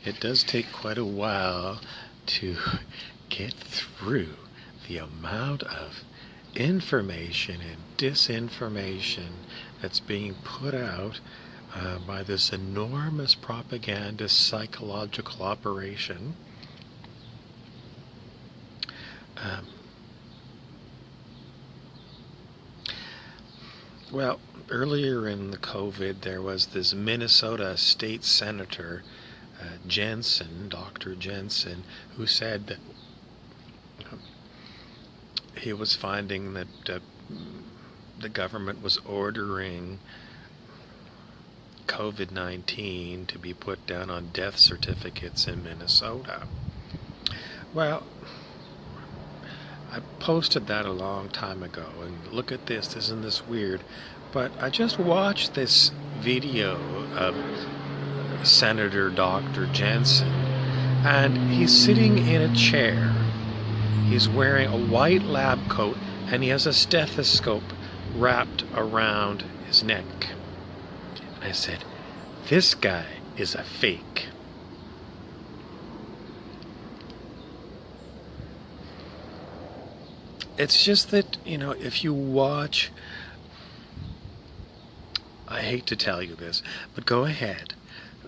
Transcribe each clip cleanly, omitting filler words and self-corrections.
It does take quite a while to get through the amount of information and disinformation that's being put out by this enormous propaganda psychological operation. Um, well, earlier in the COVID, there was this Minnesota state senator, Jensen, Dr. Jensen, who said that he was finding that the government was ordering COVID-19 to be put down on death certificates in Minnesota. Well, I posted that a long time ago, and look at this, isn't this weird? But I just watched this video of Senator Dr. Jensen, and he's sitting in a chair. He's wearing a white lab coat, and he has a stethoscope wrapped around his neck. And I said, this guy is a fake. It's just that, if you watch, I hate to tell you this, but go ahead.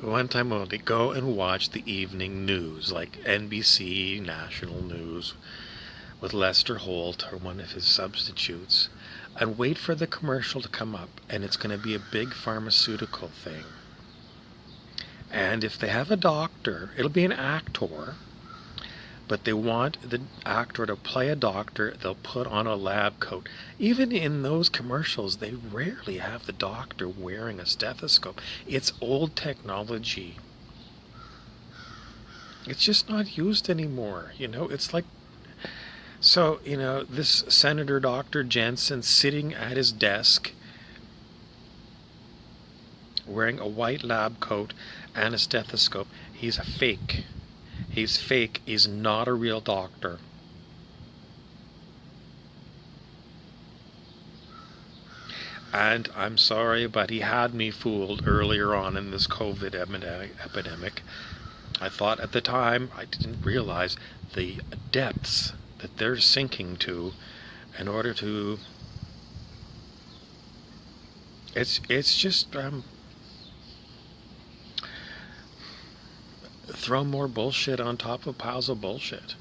One time only, go and watch the evening news, like NBC National News, with Lester Holt or one of his substitutes, and wait for the commercial to come up, and it's going to be a big pharmaceutical thing. And if they have a doctor, it'll be an actor, but they want the actor to play a doctor, they'll put on a lab coat. Even in those commercials, they rarely have the doctor wearing a stethoscope. It's old technology. It's just not used anymore, It's like, so, this Senator Dr. Jensen sitting at his desk, wearing a white lab coat and a stethoscope, he's a fake. He's fake. He's not a real doctor. And I'm sorry, but he had me fooled earlier on in this COVID epidemic. I thought at the time, I didn't realize the depths that they're sinking to in order to... It's just... throw more bullshit on top of piles of bullshit.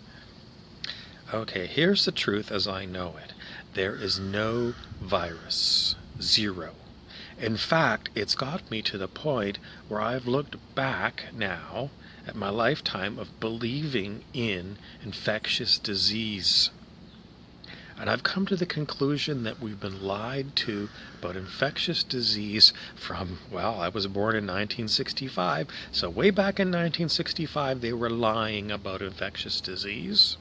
Okay, here's the truth as I know it. There is no virus. Zero. In fact, it's got me to the point where I've looked back now at my lifetime of believing in infectious disease. And I've come to the conclusion that we've been lied to about infectious disease from, well, I was born in 1965, so way back in 1965 they were lying about infectious disease.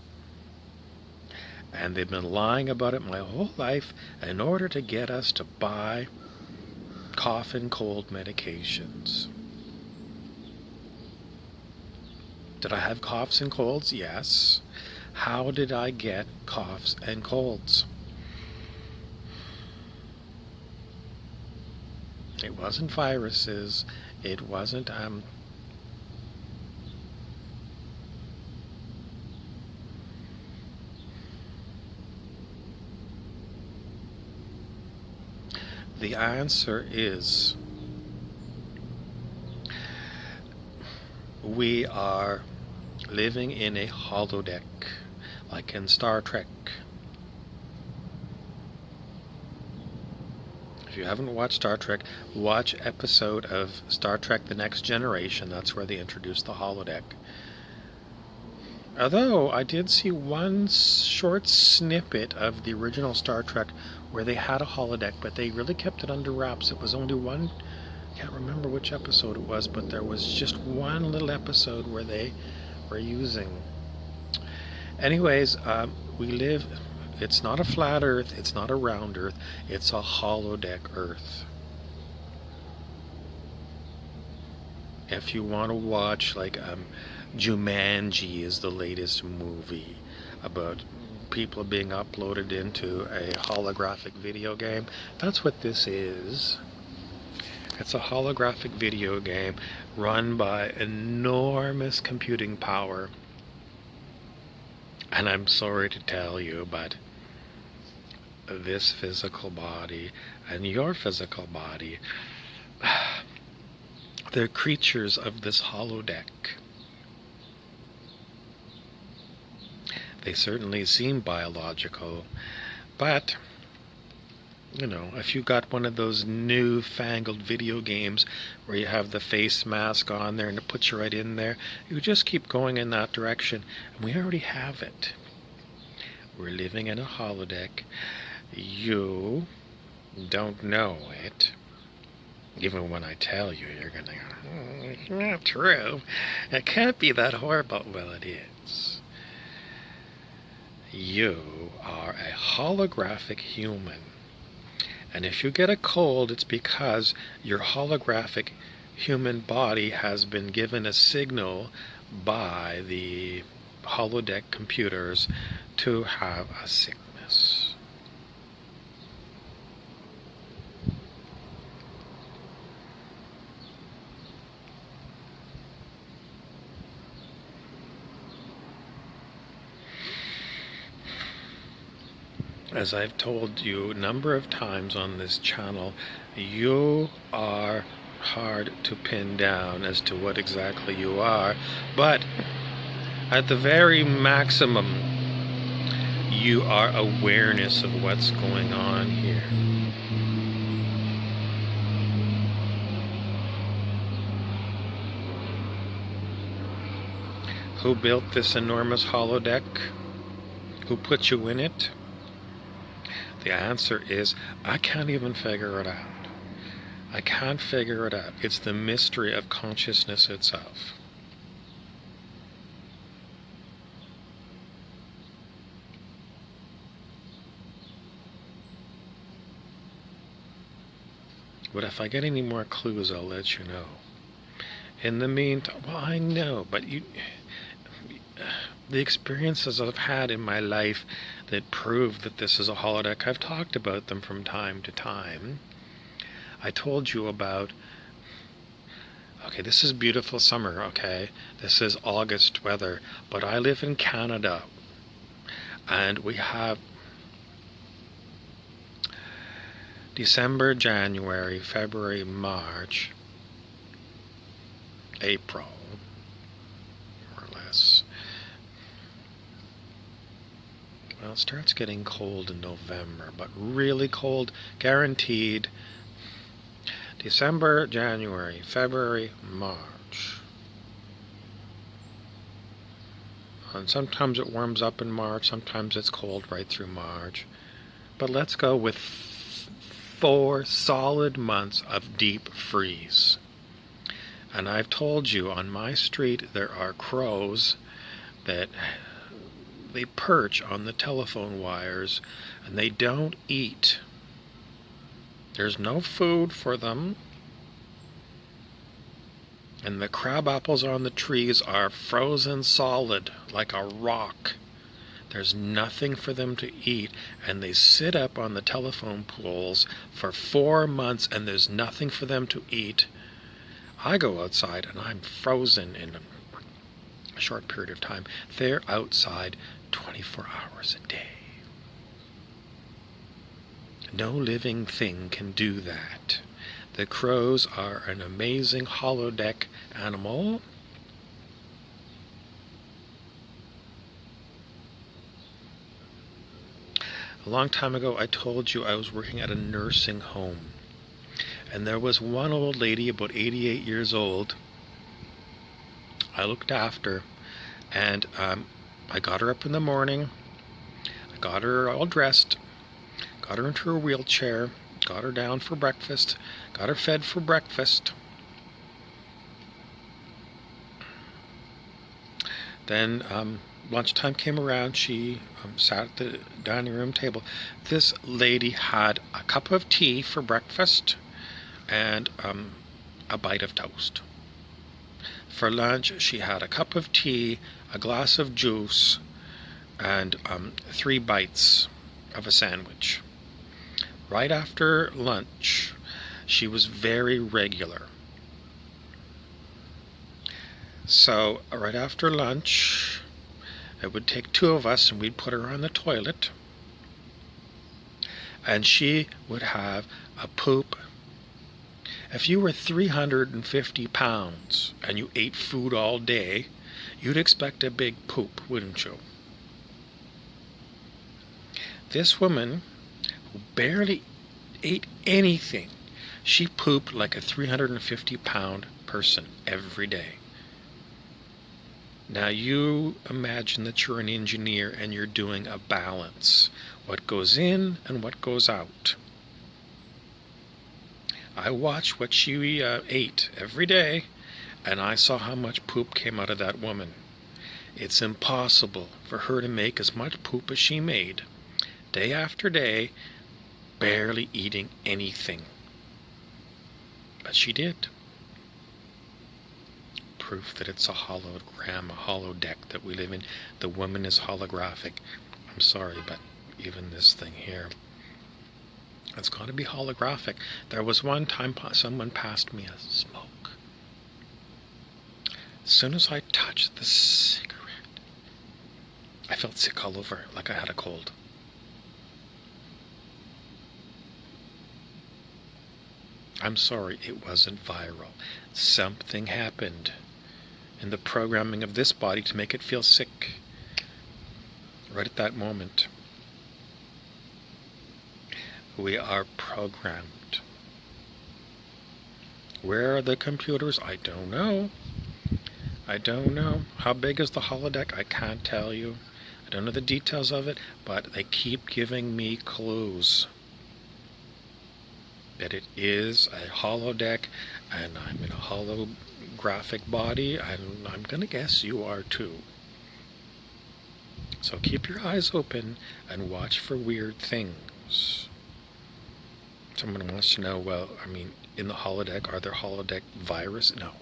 And they've been lying about it my whole life in order to get us to buy cough and cold medications. Did I have coughs and colds? Yes. How did I get coughs and colds? It wasn't viruses. It wasn't the answer is we are living in a holodeck, like in Star Trek. If you haven't watched Star Trek, watch episode of Star Trek The Next Generation. That's where they introduced the holodeck. Although I did see one short snippet of the original Star Trek where they had a holodeck, but they really kept it under wraps. It was only one, I can't remember which episode it was, but there was just one little episode where they were using. Anyways, we live, it's not a flat earth, it's not a round earth, it's a holodeck earth. If you want to watch, like, Jumanji is the latest movie about people being uploaded into a holographic video game. That's what this is. It's a holographic video game run by enormous computing power. And I'm sorry to tell you, but this physical body and your physical body, they're creatures of this holodeck. They certainly seem biological, but you know, if you got one of those newfangled video games where you have the face mask on there and it puts you right in there, you just keep going in that direction, and we already have it. We're living in a holodeck. You don't know it. Even when I tell you, you're gonna go, it's not true. It can't be that horrible. Well, it is. You are a holographic human. And if you get a cold, it's because your holographic human body has been given a signal by the holodeck computers to have a sickness. As I've told you a number of times on this channel, you are hard to pin down as to what exactly you are, but at the very maximum, you are awareness of what's going on here. Who built this enormous holodeck? Who put you in it? The answer is, I can't even figure it out. I can't figure it out. It's the mystery of consciousness itself. But if I get any more clues, I'll let you know. In the meantime, well, I know, but the experiences I've had in my life that prove that this is a holodeck, I've talked about them from time to time. I told you about, okay, this is beautiful summer, okay? This is August weather, but I live in Canada, and we have December, January, February, March, April, more or less. Well, it starts getting cold in November, but really cold, guaranteed. December, January, February, March. And sometimes it warms up in March, sometimes it's cold right through March. But let's go with 4 solid months of deep freeze. And I've told you, on my street there are crows that they perch on the telephone wires and they don't eat. There's no food for them. And the crab apples on the trees are frozen solid like a rock. There's nothing for them to eat, and they sit up on the telephone poles for 4 months and there's nothing for them to eat. I go outside and I'm frozen in a short period of time. They're outside 24 hours a day. No living thing can do that. The crows are an amazing holodeck animal. A long time ago, I told you I was working at a nursing home. And there was one old lady, about 88 years old, I looked after, and I got her up in the morning, I got her all dressed, got her into her wheelchair, got her down for breakfast, got her fed for breakfast. Then lunchtime came around, she sat at the dining room table. This lady had a cup of tea for breakfast and a bite of toast. For lunch, she had a cup of tea, a glass of juice, and 3 bites of a sandwich. Right after lunch, She was very regular. So right after lunch, it would take two of us and we'd put her on the toilet. And she would have a poop. If you were 350 pounds and you ate food all day, you'd expect a big poop, wouldn't you? This woman, who barely ate anything, she pooped like a 350-pound person every day. Now you imagine that you're an engineer and you're doing a balance. What goes in and what goes out. I watched what she ate every day, and I saw how much poop came out of that woman. It's impossible for her to make as much poop as she made, day after day, barely eating anything. But she did. Proof that it's a hologram, a holodeck that we live in. The woman is holographic. I'm sorry, but even this thing here, it's got to be holographic. There was one time someone passed me a smoke. As soon as I touched the cigarette, I felt sick all over, like I had a cold. I'm sorry, it wasn't viral. Something happened in the programming of this body to make it feel sick right at that moment. We are programmed. Where are the computers? I don't know. I don't know. How big is the holodeck? I can't tell you. I don't know the details of it, but they keep giving me clues that it is a holodeck, and I'm in a holographic body, and I'm going to guess you are too. So keep your eyes open and watch for weird things. Someone wants to know, well, I mean, in the holodeck, are there holodeck virus? No.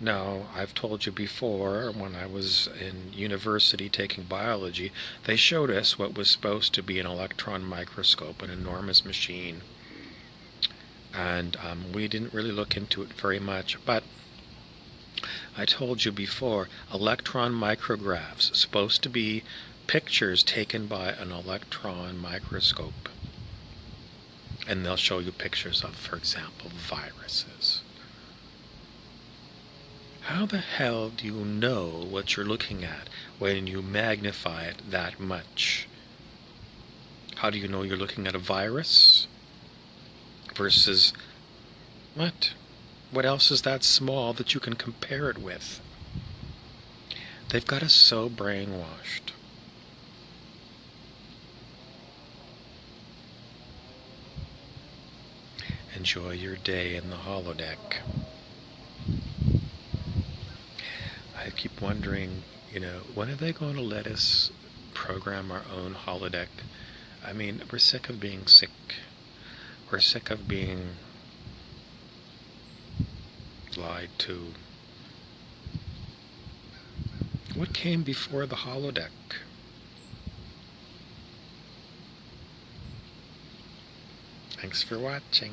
No, I've told you before, when I was in university taking biology, they showed us what was supposed to be an electron microscope, an enormous machine. And we didn't really look into it very much, but I told you before, electron micrographs, supposed to be pictures taken by an electron microscope. And they'll show you pictures of, for example, viruses. How the hell do you know what you're looking at when you magnify it that much? How do you know you're looking at a virus versus what? What else is that small that you can compare it with? They've got us so brainwashed. Enjoy your day in the holodeck. I keep wondering, when are they going to let us program our own holodeck? I mean, we're sick of being sick. We're sick of being lied to. What came before the holodeck? Thanks for watching.